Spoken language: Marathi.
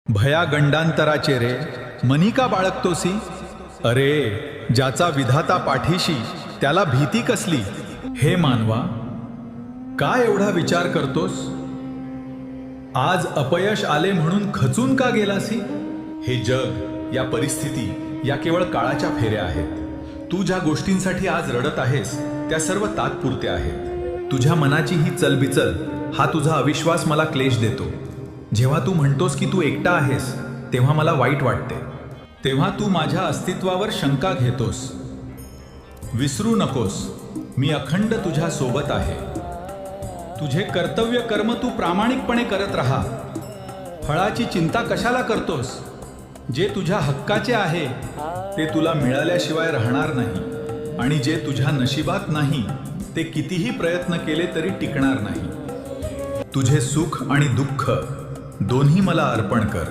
भया गंडांतराचे रे मनी का बाळगतोसी? अरे ज्याचा विधाता पाठीशी त्याला भीती कसली? हे मानवा, काय एवढा विचार करतोस? आज अपयश आले म्हणून खचून का गेलासी? हे जग, या परिस्थिती या केवळ काळाच्या फेऱ्या आहेत. तू ज्या गोष्टींसाठी आज रडत आहेस त्या सर्व तात्पुरत्या आहेत. तुझ्या मनाची ही चलबिचल, हा तुझा अविश्वास मला क्लेश देतो. जेव्हा तू म्हणतोस की तू एकटा आहेस तेव्हा मला वाईट वाटते. तेव्हा तू माझ्या अस्तित्वावर शंका घेतोस. विसरू नकोस, मी अखंड तुझ्या सोबत आहे. तुझे कर्तव्य कर्म तू प्रामाणिकपणे करत राहा. फळाची चिंता कशाला करतोस? जे तुझ्या हक्काचे आहे ते तुला मिळाल्याशिवाय राहणार नाही, आणि जे तुझ्या नशिबात नाही ते कितीही प्रयत्न केले तरी टिकणार नाही. तुझे सुख आणि दुःख दोन्ही मला अर्पण कर.